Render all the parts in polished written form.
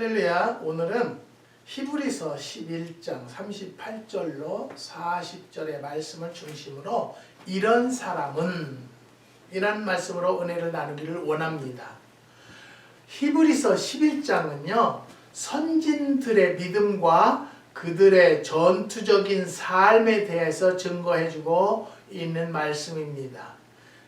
할렐루야. 오늘은 히브리서 11장 38절로 40절의 말씀을 중심으로 이런 사람은 이란 말씀으로 은혜를 나누기를 원합니다. 히브리서 11장은요. 선진들의 믿음과 그들의 전투적인 삶에 대해서 증거해주고 있는 말씀입니다.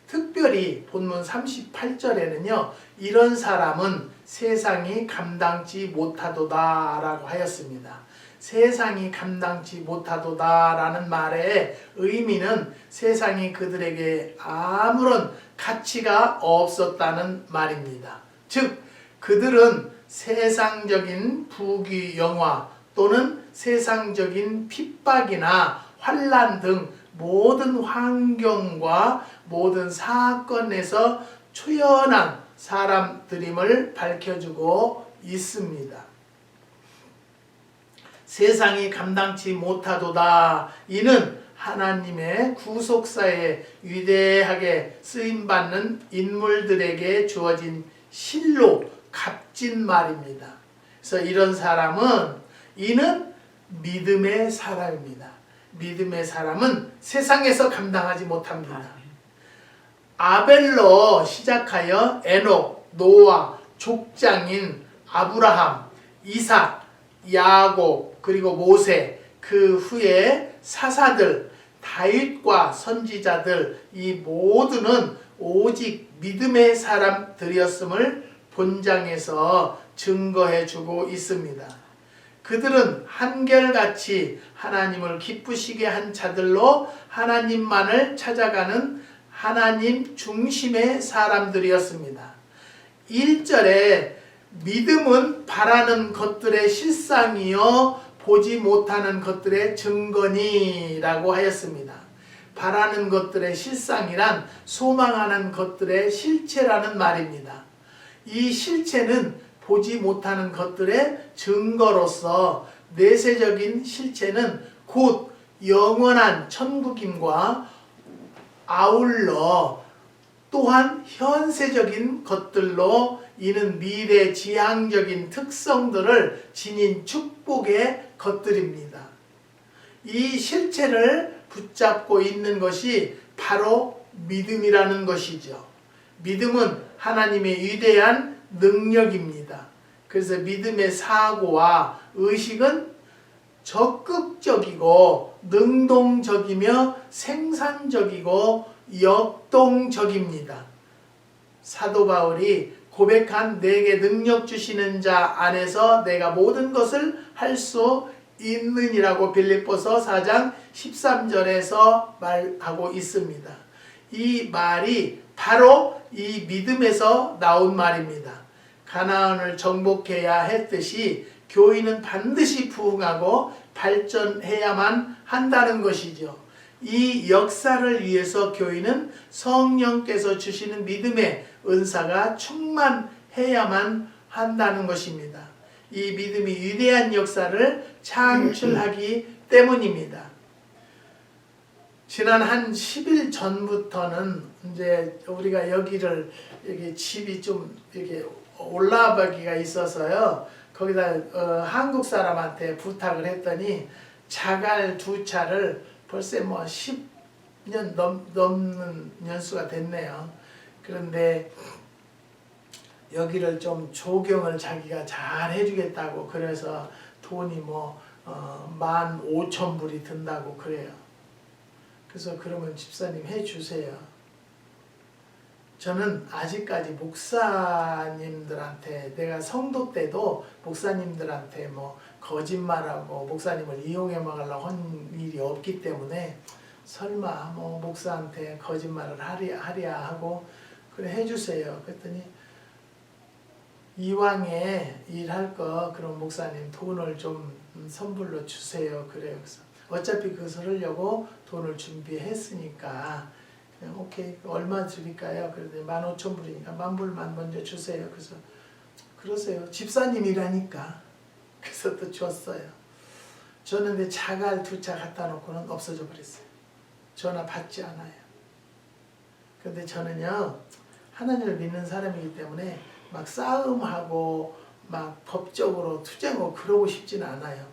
특별히 본문 38절에는요. 이런 사람은 세상이 감당지 못하도다 라고 하였습니다. 세상이 감당지 못하도다 라는 말의 의미는 세상이 그들에게 아무런 가치가 없었다는 말입니다. 즉 그들은 세상적인 부귀영화 또는 세상적인 핍박이나 환난 등 모든 환경과 모든 사건에서 초연한 사람들임을 밝혀주고 있습니다. 세상이 감당치 못하도다. 이는 하나님의 구속사에 위대하게 쓰임받는 인물들에게 주어진 실로 값진 말입니다. 그래서 이런 사람은 이는 믿음의 사람입니다. 믿음의 사람은 세상에서 감당하지 못합니다. 아벨로 시작하여 에녹, 노아, 족장인 아브라함, 이삭, 야곱, 그리고 모세, 그 후에 사사들, 다윗과 선지자들 이 모두는 오직 믿음의 사람들이었음을 본장에서 증거해주고 있습니다. 그들은 한결같이 하나님을 기쁘시게 한 자들로 하나님만을 찾아가는 하나님 중심의 사람들이었습니다. 1절에 믿음은 바라는 것들의 실상이요 보지 못하는 것들의 증거니라고 하였습니다. 바라는 것들의 실상이란 소망하는 것들의 실체라는 말입니다. 이 실체는 보지 못하는 것들의 증거로서 내세적인 실체는 곧 영원한 천국임과 아울러 또한 현세적인 것들로 이는 미래 지향적인 특성들을 지닌 축복의 것들입니다. 이 실체를 붙잡고 있는 것이 바로 믿음이라는 것이죠. 믿음은 하나님의 위대한 능력입니다. 그래서 믿음의 사고와 의식은 적극적이고 능동적이며 생산적이고 역동적입니다. 사도 바울이 고백한 내게 능력 주시는 자 안에서 내가 모든 것을 할 수 있느니라고 빌립보서 4장 13절에서 말하고 있습니다. 이 말이 바로 이 믿음에서 나온 말입니다. 가나안을 정복해야 했듯이 교인은 반드시 부흥하고 발전해야만 한다는 것이죠. 이 역사를 위해서 교인은 성령께서 주시는 믿음의 은사가 충만해야만 한다는 것입니다. 이 믿음이 위대한 역사를 창출하기 때문입니다. 지난 한 10일 전부터는 이제 우리가 여기를 여기 집이 좀 이렇게 올라가기가 있어서요. 거기다 한국 사람한테 부탁을 했더니 자갈 2차를 벌써 뭐 10년 넘는 연수가 됐네요. 그런데 여기를 좀 조경을 자기가 잘 해주겠다고 그래서 돈이 뭐 15,000불이 든다고 그래요. 그래서 그러면 집사님 해주세요. 저는 아직까지 목사님들한테 내가 성도 때도 목사님들한테 뭐 거짓말하고 목사님을 이용해 먹으려고 한 일이 없기 때문에 설마 뭐 목사한테 거짓말을 하랴 하고 그래 해주세요. 그랬더니 이왕에 일할 거 그럼 목사님 돈을 좀 선불로 주세요. 그래요. 그래서 어차피 그거 쓰려고 돈을 준비했으니까 그냥 오케이 얼마 드릴까요? 그랬더니 15,000불이니까 10,000불만 먼저 주세요. 그래서 그러세요. 집사님이라니까. 그래서 또 줬어요. 줬는데 자갈 2차 갖다 놓고는 없어져 버렸어요. 전화 받지 않아요. 그런데 저는요 하나님을 믿는 사람이기 때문에 막 싸움하고 막 법적으로 투쟁하고 그러고 싶지는 않아요.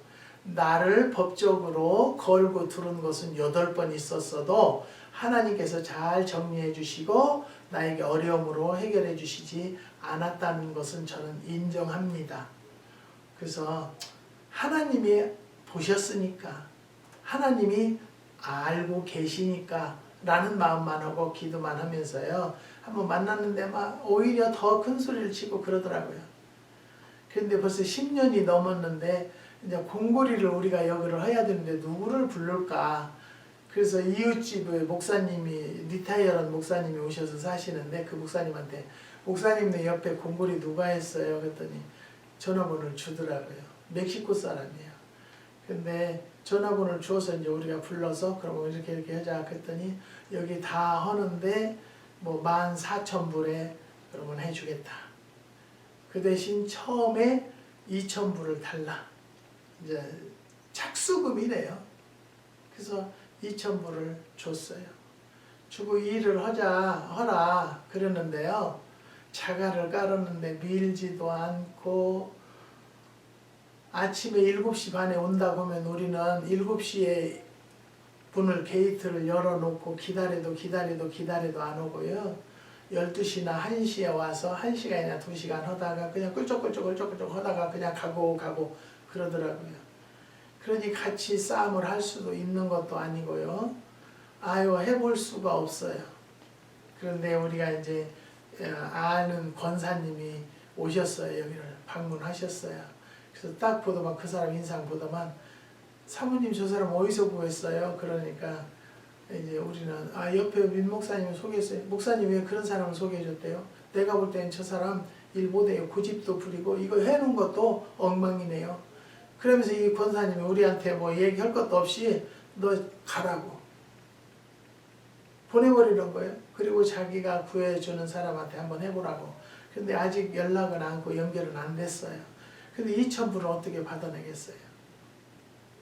나를 법적으로 걸고 들은 것은 8번 있었어도 하나님께서 잘 정리해 주시고 나에게 어려움으로 해결해 주시지 않았다는 것은 저는 인정합니다. 그래서 하나님이 보셨으니까, 하나님이 알고 계시니까 라는 마음만 하고 기도만 하면서요, 한번 만났는데 막 오히려 더 큰 소리를 치고 그러더라고요. 그런데 벌써 10년이 넘었는데 이제 공고리를 우리가 여기를 해야 되는데 누구를 부를까? 그래서 이웃집에 목사님이, 리타이어한 목사님이 오셔서 사시는데 그 목사님한테, 목사님네 옆에 공고리 누가 했어요? 그랬더니 전화번호를 주더라고요. 멕시코 사람이에요. 근데 전화번호를 주어서 이제 우리가 불러서 그러면 이렇게 하자 그랬더니 여기 다 하는데 뭐 14,000불에 그러면 해주겠다. 그 대신 처음에 2,000불을 달라. 이제 착수금이래요. 그래서 2,000불을 줬어요. 주고 일을 하라 그러는데요. 자갈을 깔았는데 밀지도 않고 아침에 7시 반에 온다고 하면 우리는 7시에 문을 게이트를 열어놓고 기다려도 안 오고요. 12시나 1시에 와서 1시간이나 2시간 하다가 그냥 꿀쩍꿀쩍 하다가 그냥 가고 그러더라고요. 그러니 같이 싸움을 할 수도 있는 것도 아니고요. 해볼 수가 없어요. 그런데 우리가 이제 아는 권사님이 오셨어요. 여기를 방문하셨어요. 그래서 딱 보더만 그 사람 인상 보더만 사모님 저 사람 어디서 구했어요? 그러니까 이제 우리는 옆에 민 목사님 소개했어요. 목사님 왜 그런 사람을 소개해줬대요? 내가 볼 때는 저 사람 일 못해요. 고집도 부리고 이거 해놓은 것도 엉망이네요. 그러면서 이 권사님이 우리한테 뭐 얘기할 것도 없이 너 가라고 보내버리는 거예요. 그리고 자기가 구해주는 사람한테 한번 해보라고. 근데 아직 연락은 않고 연결은 안 됐어요. 근데 2,000불을 어떻게 받아내겠어요?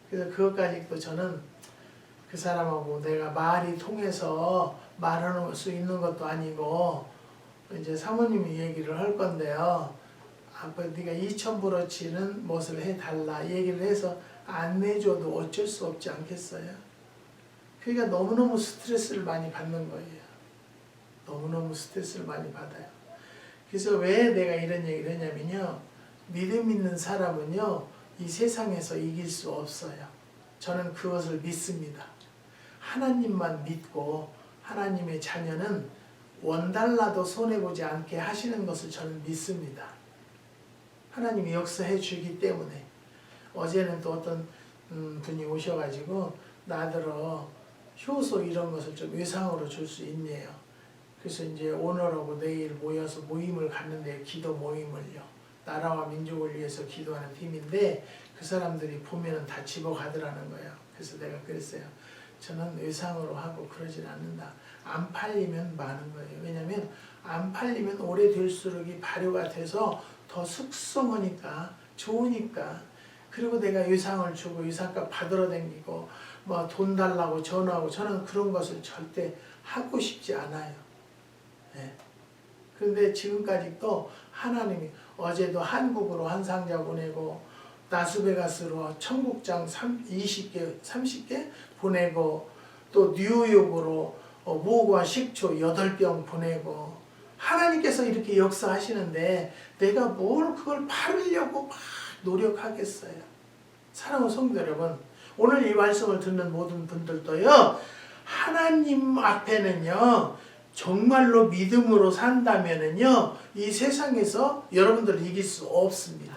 그래서 그것까지도 저는 그 사람하고 내가 말이 통해서 말할 수 있는 것도 아니고 이제 사모님이 얘기를 할 건데요. 아빠 네가 2,000불어치는 무엇을 해달라 얘기를 해서 안 내줘도 어쩔 수 없지 않겠어요? 그러니까 너무너무 스트레스를 많이 받는 거예요. 너무너무 스트레스를 많이 받아요. 그래서 왜 내가 이런 얘기를 했냐면요. 믿음 있는 사람은요. 이 세상에서 이길 수 없어요. 저는 그것을 믿습니다. 하나님만 믿고 하나님의 자녀는 원달러도 손해보지 않게 하시는 것을 저는 믿습니다. 하나님이 역사해 주기 때문에. 어제는 또 어떤 분이 오셔가지고 나더러 효소 이런 것을 좀 외상으로 줄 수 있네요. 그래서 이제 오늘하고 내일 모여서 모임을 갖는데 기도 모임을요. 나라와 민족을 위해서 기도하는 팀인데 그 사람들이 보면은 다 집어가더라는 거예요. 그래서 내가 그랬어요. 저는 외상으로 하고 그러진 않는다. 안 팔리면 많은 거예요. 왜냐하면 안 팔리면 오래될수록 발효가 돼서 더 숙성하니까 좋으니까. 그리고 내가 외상을 주고 외상값 받으러 다니고 뭐 돈 달라고 전화하고 저는 그런 것을 절대 하고 싶지 않아요. 네. 그런데 지금까지 또 하나님이 어제도 한국으로 한 상자 보내고 라스베가스로 청국장 20개, 30개 보내고 또 뉴욕으로 무과 식초 8병 보내고 하나님께서 이렇게 역사하시는데 내가 뭘 그걸 팔으려고 막 노력하겠어요. 사랑하는 성도 여러분, 오늘 이 말씀을 듣는 모든 분들도요. 하나님 앞에는요. 정말로 믿음으로 산다면은요. 이 세상에서 여러분들을 이길 수 없습니다.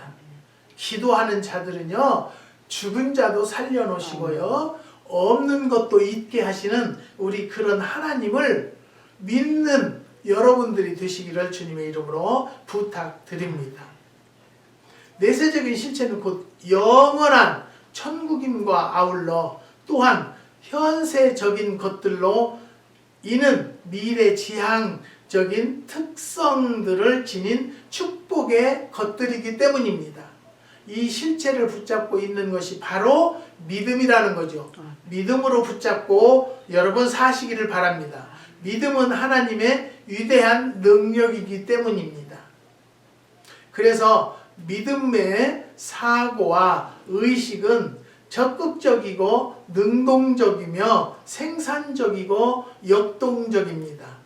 기도하는 자들은요. 죽은 자도 살려놓으시고요. 없는 것도 있게 하시는 우리 그런 하나님을 믿는 여러분들이 되시기를 주님의 이름으로 부탁드립니다. 내세적인 실체는 곧 영원한 천국임과 아울러 또한 현세적인 것들로 이는 미래지향적인 특성들을 지닌 축복의 것들이기 때문입니다. 이 실체를 붙잡고 있는 것이 바로 믿음이라는 거죠. 믿음으로 붙잡고 여러분 사시기를 바랍니다. 믿음은 하나님의 위대한 능력이기 때문입니다. 그래서 믿음의 사고와 의식은 적극적이고 능동적이며 생산적이고 역동적입니다.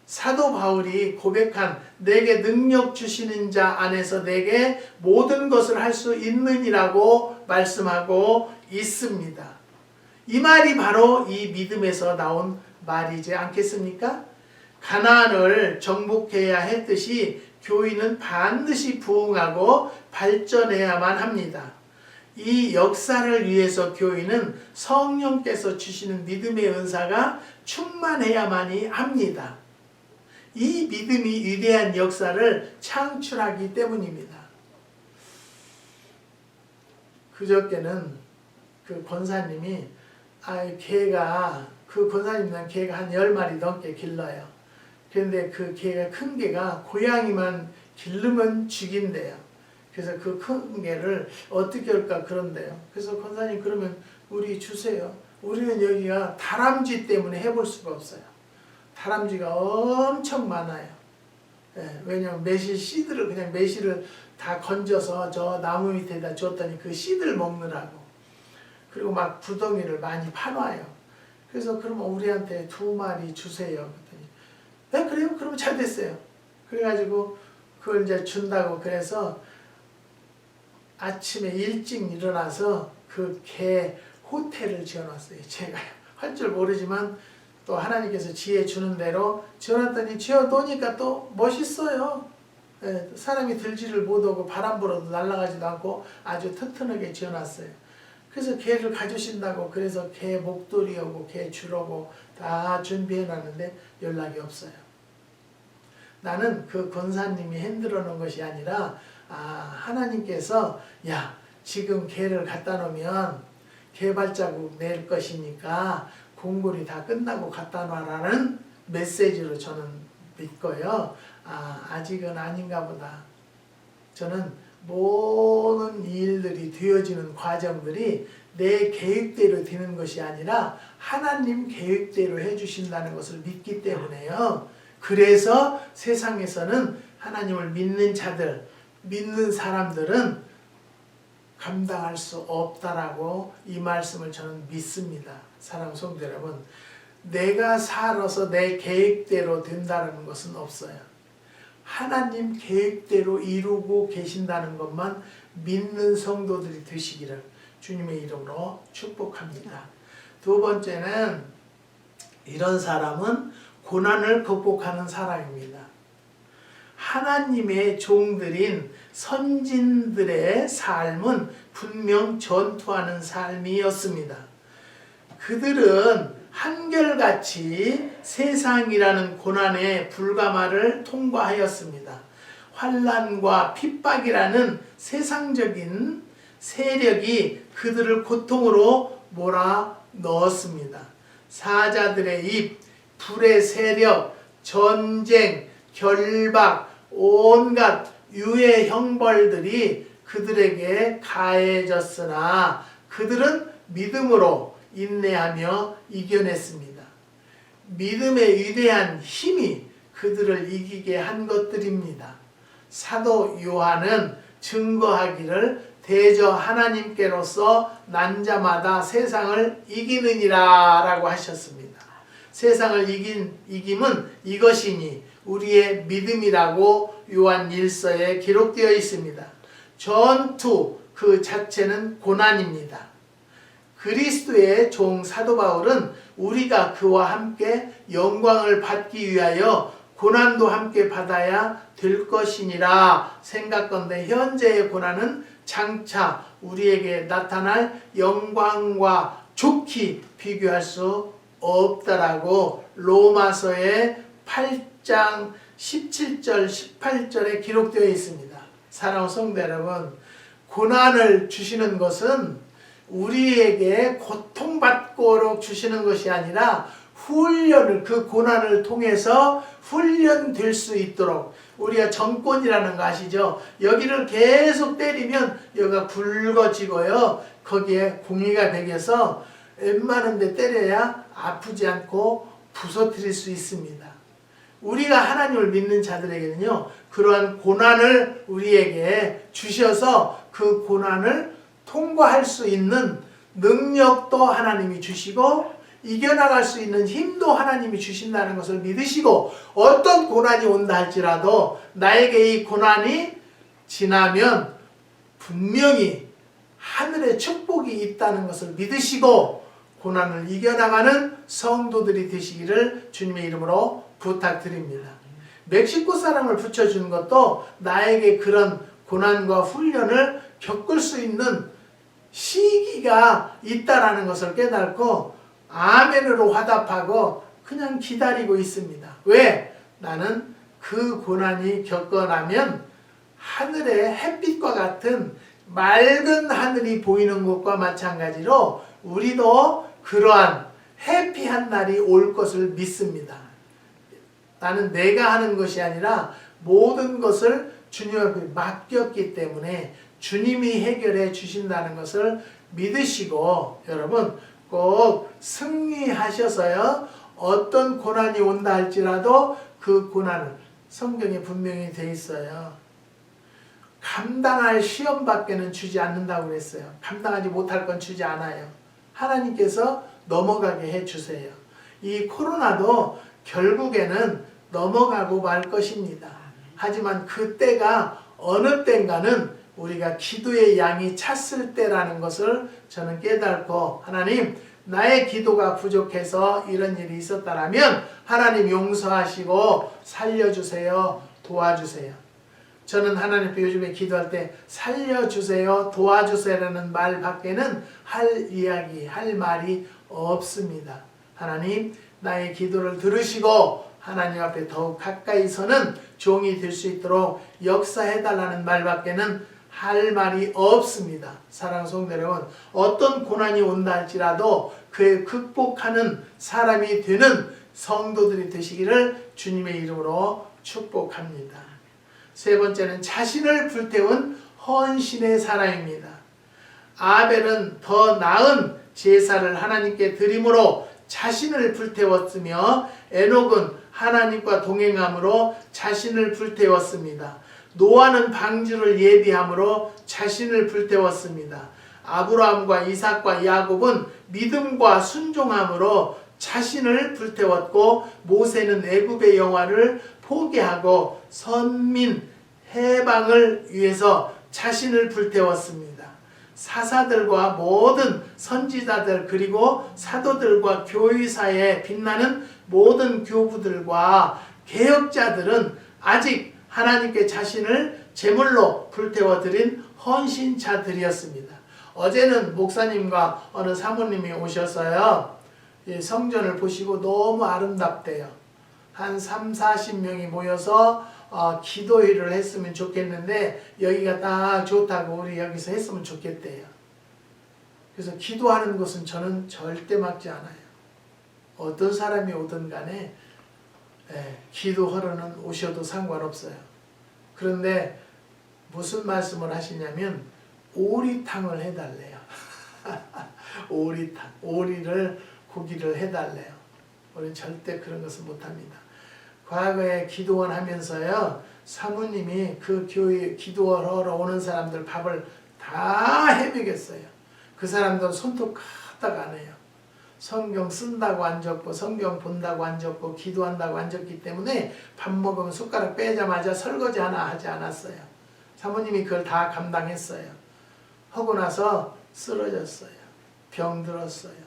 사도 바울이 고백한 내게 능력 주시는 자 안에서 내게 모든 것을 할 수 있느니라고 말씀하고 있습니다. 이 말이 바로 이 믿음에서 나온 말이지 않겠습니까? 가나안을 정복해야 했듯이 교인은 반드시 부흥하고 발전해야만 합니다. 이 역사를 위해서 교인은 성령께서 주시는 믿음의 은사가 충만해야만이 합니다. 이 믿음이 위대한 역사를 창출하기 때문입니다. 그저께는 그 권사님이 개가 그 권사님은 개가 한 10마리 넘게 길러요. 그런데 그 개가 큰 개가 고양이만 기르면 죽인대요. 그래서 그 큰 개를 어떻게 할까 그런데요. 그래서 권사님 그러면 우리 주세요. 우리는 여기가 다람쥐 때문에 해볼 수가 없어요. 다람쥐가 엄청 많아요. 왜냐면 매실 씨들을 그냥 매실을 다 건져서 저 나무 밑에다 줬더니 그 씨들 먹느라고. 그리고 막 구덩이를 많이 파놔요. 그래서 그러면 우리한테 2마리 주세요. 그랬더니 네 그래요? 그러면 잘 됐어요. 그래가지고 그걸 이제 준다고 그래서 아침에 일찍 일어나서 그 개 호텔을 지어놨어요. 제가 할 줄 모르지만 또 하나님께서 지혜 주는 대로 지어놨더니 지어놓으니까 또 멋있어요. 사람이 들지를 못하고 바람 불어도 날아가지도 않고 아주 튼튼하게 지어놨어요. 그래서 개를 가주신다고 그래서 개 목도리 오고 개 주려고 다 준비해놨는데 연락이 없어요. 나는 그 권사님이 흔들어 놓은 것이 아니라 하나님께서 야 지금 개를 갖다 놓으면 개 발자국 낼 것이니까 공굴이 다 끝나고 갖다 놔라는 메시지로 저는 믿고요. 아직은 아닌가 보다. 저는 모든 일들이 되어지는 과정들이 내 계획대로 되는 것이 아니라 하나님 계획대로 해주신다는 것을 믿기 때문에요. 그래서 세상에서는 하나님을 믿는 자들, 믿는 사람들은 감당할 수 없다라고 이 말씀을 저는 믿습니다. 사랑하는 성도 여러분, 내가 살아서 내 계획대로 된다는 것은 없어요. 하나님 계획대로 이루고 계신다는 것만 믿는 성도들이 되시기를 주님의 이름으로 축복합니다. 2번째는 이런 사람은 고난을 극복하는 사람입니다. 하나님의 종들인 선진들의 삶은 분명 전투하는 삶이었습니다. 그들은 한결같이 세상이라는 고난의 불가마를 통과하였습니다. 환난과 핍박이라는 세상적인 세력이 그들을 고통으로 몰아넣었습니다. 사자들의 입, 불의 세력, 전쟁, 결박, 온갖 유해 형벌들이 그들에게 가해졌으나 그들은 믿음으로 인내하며 이겨냈습니다. 믿음의 위대한 힘이 그들을 이기게 한 것들입니다. 사도 요한은 증거하기를 대저 하나님께로서 난 자마다 세상을 이기느니라 라고 하셨습니다. 세상을 이김은 이것이니 우리의 믿음이라고 요한 1서에 기록되어 있습니다. 전투 그 자체는 고난입니다. 그리스도의 종 사도 바울은 우리가 그와 함께 영광을 받기 위하여 고난도 함께 받아야 될 것이니라 생각건대 현재의 고난은 장차 우리에게 나타날 영광과 좋게 비교할 수 없다라고 로마서의 8장 17절 18절에 기록되어 있습니다. 사랑하는 성도 여러분, 고난을 주시는 것은 우리에게 고통받고 주시는 것이 아니라 훈련을 그 고난을 통해서 훈련될 수 있도록 우리가 정권이라는 거 아시죠? 여기를 계속 때리면 여기가 굵어지고요. 거기에 공의가 배겨서 웬만한 데 때려야 아프지 않고 부서뜨릴 수 있습니다. 우리가 하나님을 믿는 자들에게는요, 그러한 고난을 우리에게 주셔서 그 고난을 통과할 수 있는 능력도 하나님이 주시고 이겨나갈 수 있는 힘도 하나님이 주신다는 것을 믿으시고, 어떤 고난이 온다 할지라도 나에게 이 고난이 지나면 분명히 하늘의 축복이 있다는 것을 믿으시고 고난을 이겨나가는 성도들이 되시기를 주님의 이름으로 부탁드립니다. 멕시코 사람을 붙여주는 것도 나에게 그런 고난과 훈련을 겪을 수 있는 시기가 있다라는 것을 깨닫고 아멘으로 화답하고 그냥 기다리고 있습니다. 왜? 나는 그 고난이 겪어나면 하늘의 햇빛과 같은 맑은 하늘이 보이는 것과 마찬가지로 우리도 그러한 해피한 날이 올 것을 믿습니다. 나는 내가 하는 것이 아니라 모든 것을 주님 앞에 맡겼기 때문에 주님이 해결해 주신다는 것을 믿으시고, 여러분 꼭 승리하셔서요, 어떤 고난이 온다 할지라도 그 고난을, 성경에 분명히 되어 있어요, 감당할 시험밖에는 주지 않는다고 그랬어요. 감당하지 못할 건 주지 않아요. 하나님께서 넘어가게 해주세요. 이 코로나도 결국에는 넘어가고 말 것입니다. 하지만 그때가 어느 때인가는 우리가 기도의 양이 찼을 때라는 것을 저는 깨닫고, 하나님 나의 기도가 부족해서 이런 일이 있었다라면 하나님 용서하시고 살려주세요, 도와주세요. 저는 하나님 앞에 요즘에 기도할 때 살려주세요, 도와주세요라는 말 밖에는 할 이야기, 할 말이 없습니다. 하나님 나의 기도를 들으시고 하나님 앞에 더욱 가까이서는 종이 될 수 있도록 역사해달라는 말밖에는 할 말이 없습니다. 사랑하는 성도 여러분, 어떤 고난이 온다 할지라도 그에 극복하는 사람이 되는 성도들이 되시기를 주님의 이름으로 축복합니다. 세 번째는 자신을 불태운 헌신의 사람입니다. 아벨은 더 나은 제사를 하나님께 드림으로 자신을 불태웠으며, 에녹은 하나님과 동행함으로 자신을 불태웠습니다. 노아는 방주를 예비함으로 자신을 불태웠습니다. 아브라함과 이삭과 야곱은 믿음과 순종함으로 자신을 불태웠고, 모세는 애굽의 영화를 포기하고 선민 해방을 위해서 자신을 불태웠습니다. 사사들과 모든 선지자들, 그리고 사도들과 교회사에 빛나는 모든 교부들과 개혁자들은 아직 하나님께 자신을 제물로 불태워드린 헌신자들이었습니다. 어제는 목사님과 어느 사모님이 오셔서요, 성전을 보시고 너무 아름답대요. 한 30-40명이 모여서 기도회를 했으면 좋겠는데 여기가 딱 좋다고 우리 여기서 했으면 좋겠대요. 그래서 기도하는 것은 저는 절대 막지 않아요. 어떤 사람이 오든 간에 기도하러는 오셔도 상관없어요. 그런데 무슨 말씀을 하시냐면 오리탕을 해달래요. 오리탕, 오리를 고기를 해달래요. 우리는 절대 그런 것은 못합니다. 과거에 기도원 하면서요, 사모님이 그 교회 기도하러 오는 사람들 밥을 다 해먹였어요. 그 사람들은 손톱 까딱 안 해요. 성경 쓴다고 안 적고, 성경 본다고 안 적고, 기도한다고 안 적기 때문에 밥 먹으면 숟가락 빼자마자 설거지 하나 하지 않았어요. 사모님이 그걸 다 감당했어요. 하고 나서 쓰러졌어요. 병들었어요.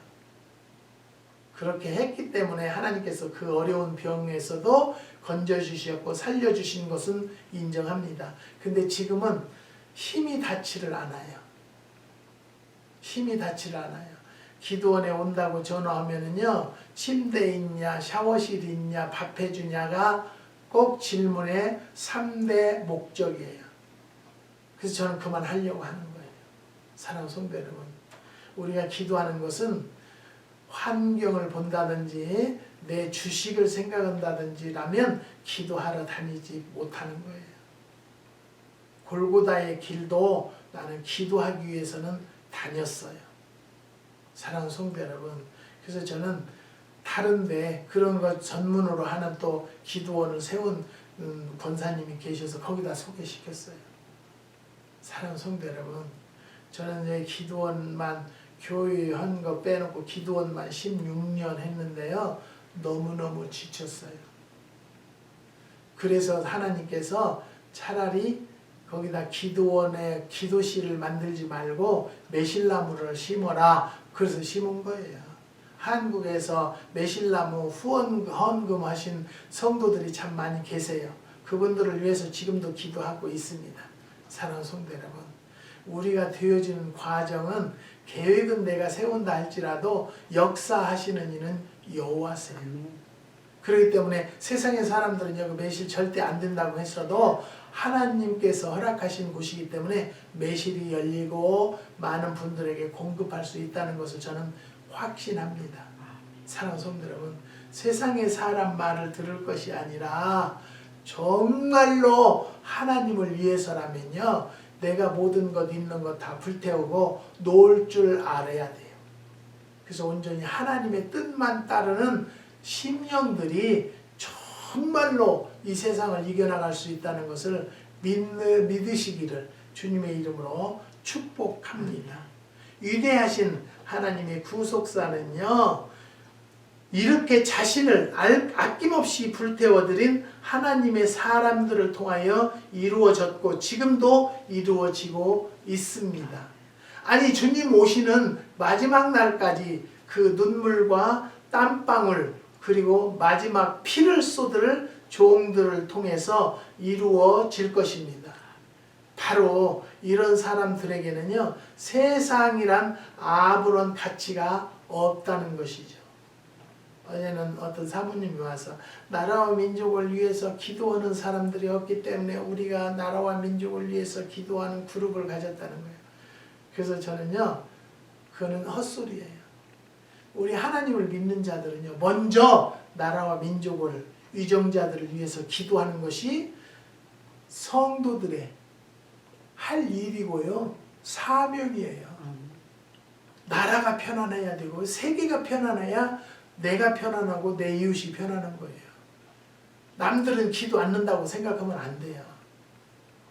그렇게 했기 때문에 하나님께서 그 어려운 병에서도 건져주셨고 살려주신 것은 인정합니다. 근데 지금은 힘이 닿지를 않아요. 힘이 닿지를 않아요. 기도원에 온다고 전화하면은요, 침대 있냐, 샤워실 있냐, 밥 해주냐가 꼭 질문의 3대 목적이에요. 그래서 저는 그만하려고 하는 거예요. 사랑하는 성도 여러분, 우리가 기도하는 것은 환경을 본다든지 내 주식을 생각한다든지 라면 기도하러 다니지 못하는 거예요. 골고다의 길도 나는 기도하기 위해서는 다녔어요. 사랑하는 성도 여러분, 그래서 저는 다른데 그런 것 전문으로 하는 또 기도원을 세운 권사님이 계셔서 거기다 소개시켰어요. 사랑하는 성도 여러분, 저는 이제 기도원만 교회한 거 빼놓고 기도원만 16년 했는데요. 너무너무 지쳤어요. 그래서 하나님께서 차라리 거기다 기도원에 기도실을 만들지 말고 매실나무를 심어라. 그래서 심은 거예요. 한국에서 매실나무 헌금하신 성도들이 참 많이 계세요. 그분들을 위해서 지금도 기도하고 있습니다. 사랑하는 성도 여러분, 우리가 되어지는 과정은 계획은 내가 세운다 할지라도 역사하시는 이는 여호와세요. 그렇기 때문에 세상의 사람들은 여기 매실 절대 안 된다고 했어도 하나님께서 허락하신 곳이기 때문에 매실이 열리고 많은 분들에게 공급할 수 있다는 것을 저는 확신합니다. 사랑하는 성도 여러분, 세상의 사람 말을 들을 것이 아니라 정말로 하나님을 위해서라면요, 내가 모든 것 있는 것 다 불태우고 놓을 줄 알아야 돼요. 그래서 온전히 하나님의 뜻만 따르는 심령들이 정말로 이 세상을 이겨나갈 수 있다는 것을 믿으시기를 주님의 이름으로 축복합니다. 위대하신 하나님의 구속사는요, 이렇게 자신을 아낌없이 불태워드린 하나님의 사람들을 통하여 이루어졌고 지금도 이루어지고 있습니다. 아니, 주님 오시는 마지막 날까지 그 눈물과 땀방울 그리고 마지막 피를 쏟을 종들을 통해서 이루어질 것입니다. 바로 이런 사람들에게는요, 세상이란 아무런 가치가 없다는 것이죠. 어제는 어떤 사모님이 와서 나라와 민족을 위해서 기도하는 사람들이 없기 때문에 우리가 나라와 민족을 위해서 기도하는 그룹을 가졌다는 거예요. 그래서 저는요, 그거는 헛소리예요. 우리 하나님을 믿는 자들은요, 먼저 나라와 민족을, 위정자들을 위해서 기도하는 것이 성도들의 할 일이고요, 사명이에요. 나라가 편안해야 되고 세계가 편안해야 내가 편안하고 내 이웃이 편안한 거예요. 남들은 기도 않는다고 생각하면 안 돼요.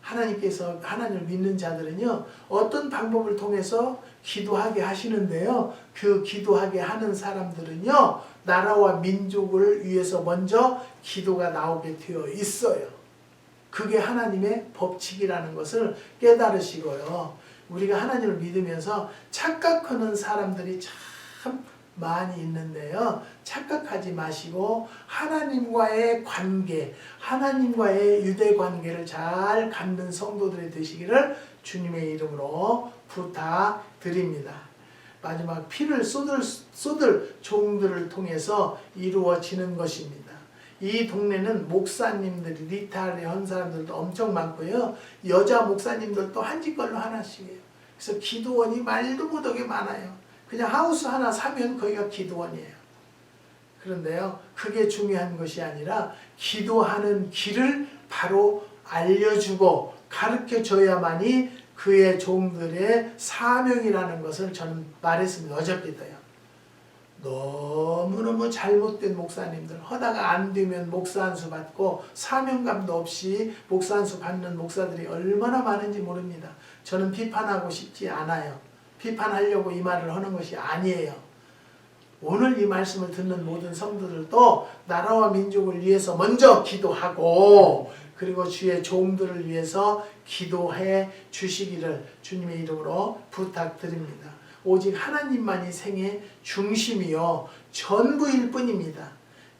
하나님께서 하나님을 믿는 자들은요, 어떤 방법을 통해서 기도하게 하시는데요, 그 기도하게 하는 사람들은요, 나라와 민족을 위해서 먼저 기도가 나오게 되어 있어요. 그게 하나님의 법칙이라는 것을 깨달으시고요, 우리가 하나님을 믿으면서 착각하는 사람들이 참 많이 있는데요, 착각하지 마시고 하나님과의 관계, 하나님과의 유대 관계를 잘 갖는 성도들이 되시기를 주님의 이름으로 부탁드립니다. 마지막 피를 쏟을 종들을 통해서 이루어지는 것입니다. 이 동네는 목사님들이 리타를 한 사람들도 엄청 많고요, 여자 목사님들도 한 집 걸로 하나씩이에요. 그래서 기도원이 말도 못하게 많아요. 그냥 하우스 하나 사면 거기가 기도원이에요. 그런데요, 그게 중요한 것이 아니라 기도하는 길을 바로 알려주고 가르쳐줘야만이 그의 종들의 사명이라는 것을 저는 말했습니다. 어저께도요. 너무너무 잘못된 목사님들, 하다가 안 되면 목사 안수 받고 사명감도 없이 목사 안수 받는 목사들이 얼마나 많은지 모릅니다. 저는 비판하고 싶지 않아요. 비판하려고 이 말을 하는 것이 아니에요. 오늘 이 말씀을 듣는 모든 성도들도 나라와 민족을 위해서 먼저 기도하고 그리고 주의 종들을 위해서 기도해 주시기를 주님의 이름으로 부탁드립니다. 오직 하나님만이 생의 중심이요 전부일 뿐입니다.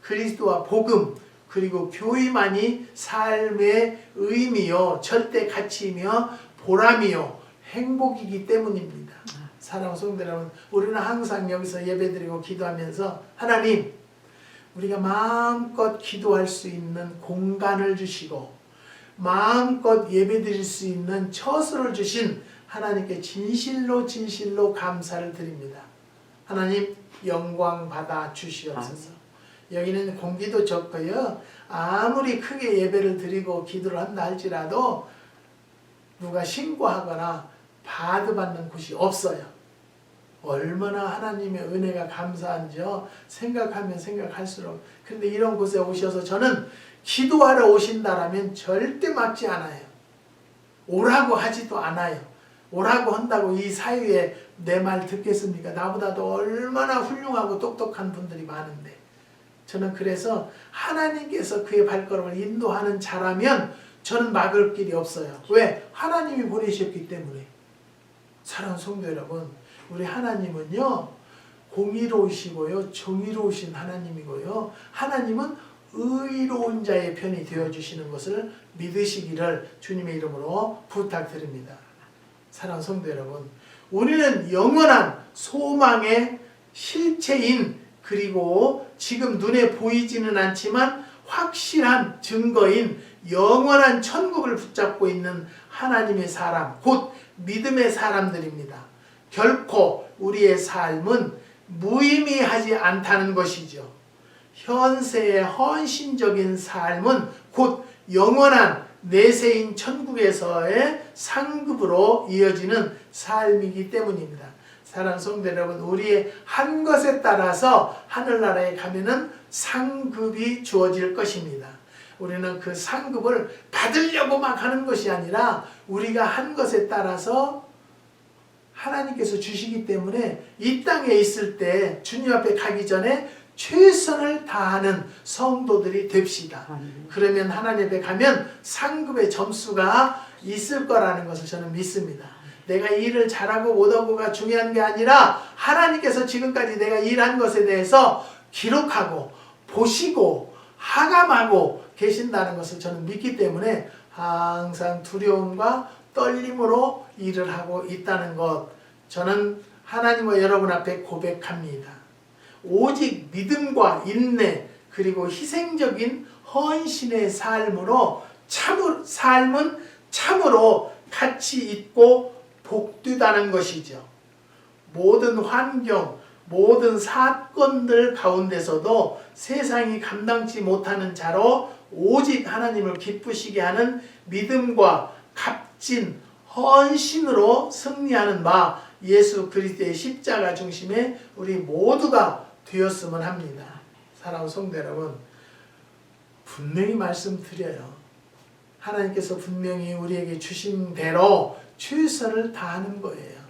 그리스도와 복음 그리고 교회만이 삶의 의미요 절대 가치이며 보람이요 행복이기 때문입니다. 사랑하는 성도 여러분, 우리는 항상 여기서 예배드리고 기도하면서 하나님, 우리가 마음껏 기도할 수 있는 공간을 주시고 마음껏 예배드릴 수 있는 처소를 주신 하나님께 진실로 감사를 드립니다. 하나님 영광 받아 주시옵소서. 여기는 공기도 좋고요, 아무리 크게 예배를 드리고 기도를 한다 할지라도 누가 신고하거나 바드받는 곳이 없어요. 얼마나 하나님의 은혜가 감사한지요. 생각하면 생각할수록. 그런데 이런 곳에 오셔서 저는 기도하러 오신다라면 절대 막지 않아요. 오라고 하지도 않아요. 오라고 한다고 이 사유에 내 말 듣겠습니까? 나보다도 얼마나 훌륭하고 똑똑한 분들이 많은데. 저는 그래서 하나님께서 그의 발걸음을 인도하는 자라면 저는 막을 길이 없어요. 왜? 하나님이 보내셨기 때문에. 사랑하는 성도 여러분, 우리 하나님은요, 공의로우시고요, 정의로우신 하나님이고요, 하나님은 의로운 자의 편이 되어주시는 것을 믿으시기를 주님의 이름으로 부탁드립니다. 사랑하는 성도 여러분, 우리는 영원한 소망의 실체인, 그리고 지금 눈에 보이지는 않지만 확실한 증거인 영원한 천국을 붙잡고 있는 하나님의 사람, 곧 믿음의 사람들입니다. 결코 우리의 삶은 무의미하지 않다는 것이죠. 현세의 헌신적인 삶은 곧 영원한 내세인 천국에서의 상급으로 이어지는 삶이기 때문입니다. 사랑하는 성도 여러분, 우리의 한 것에 따라서 하늘나라에 가면은 상급이 주어질 것입니다. 우리는 그 상급을 받으려고 막 하는 것이 아니라 우리가 한 것에 따라서 하나님께서 주시기 때문에 이 땅에 있을 때 주님 앞에 가기 전에 최선을 다하는 성도들이 됩시다. 그러면 하나님 앞에 가면 상급의 점수가 있을 거라는 것을 저는 믿습니다. 내가 일을 잘하고 못하고가 중요한 게 아니라 하나님께서 지금까지 내가 일한 것에 대해서 기록하고 보시고 하감하고 계신다는 것을 저는 믿기 때문에 항상 두려움과 떨림으로 일을 하고 있다는 것, 저는 하나님과 여러분 앞에 고백합니다. 오직 믿음과 인내 그리고 희생적인 헌신의 삶으로 삶은 참으로 가치 있고 복되다는 것이죠. 모든 환경, 모든 사건들 가운데서도 세상이 감당치 못하는 자로 오직 하나님을 기쁘시게 하는 믿음과 값진 헌신으로 승리하는 바 예수 그리스도의 십자가 중심에 우리 모두가 되었으면 합니다. 사랑하는 성도 여러분, 분명히 말씀드려요. 하나님께서 분명히 우리에게 주신 대로 최선을 다하는 거예요.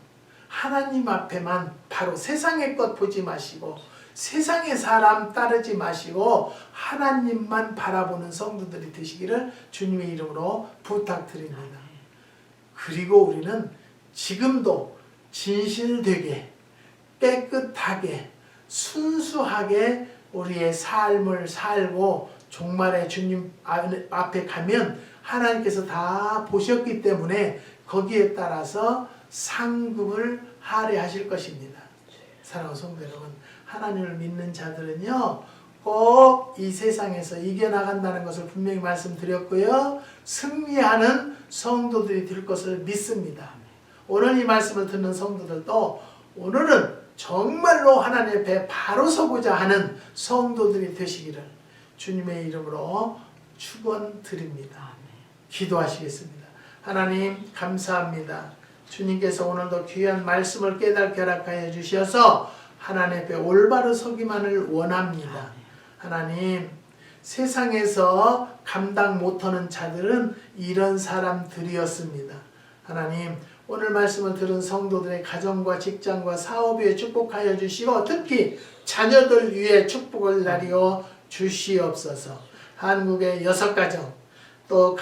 하나님 앞에만, 바로 세상의 것 보지 마시고 세상의 사람 따르지 마시고 하나님만 바라보는 성도들이 되시기를 주님의 이름으로 부탁드립니다. 그리고 우리는 지금도 진실되게 깨끗하게 순수하게 우리의 삶을 살고 종말의 주님 앞에 가면 하나님께서 다 보셨기 때문에 거기에 따라서 상급을 할애하실 것입니다. 사랑하는 성도 여러분, 하나님을 믿는 자들은요, 꼭 이 세상에서 이겨나간다는 것을 분명히 말씀드렸고요, 승리하는 성도들이 될 것을 믿습니다. 오늘 이 말씀을 듣는 성도들도 오늘은 정말로 하나님 앞에 바로 서고자 하는 성도들이 되시기를 주님의 이름으로 축원드립니다. 기도하시겠습니다. 하나님 감사합니다. 주님께서 오늘도 귀한 말씀을 깨닫게 허락하여 주셔서 하나님 앞에 올바로 서기만을 원합니다. 하나님, 세상에서 감당 못하는 자들은 이런 사람들이었습니다. 하나님, 오늘 말씀을 들은 성도들의 가정과 직장과 사업 위에 축복하여 주시고 특히 자녀들 위에 축복을 나리어 주시옵소서. 한국의 6가정, 또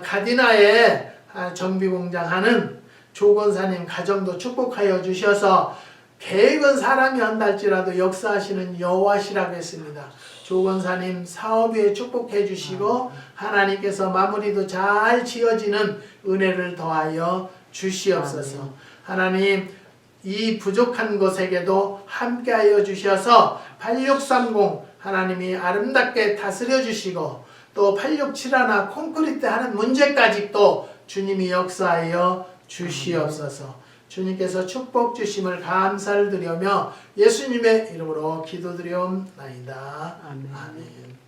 가디나에 정비공장 하는 조건사님 가정도 축복하여 주셔서 계획은 사람이 한달지라도 역사하시는 여호와시라고 했습니다. 조건사님 사업 위에 축복해 주시고 하나님께서 마무리도 잘 지어지는 은혜를 더하여 주시옵소서. 하나님, 이 부족한 것에게도 함께하여 주셔서 8630 하나님이 아름답게 다스려 주시고 또 8671 콘크리트 하는 문제까지 또 주님이 역사하여 주시옵소서. 주님께서 축복 주심을 감사를 드리며 예수님의 이름으로 기도드리옵나이다. 아멘.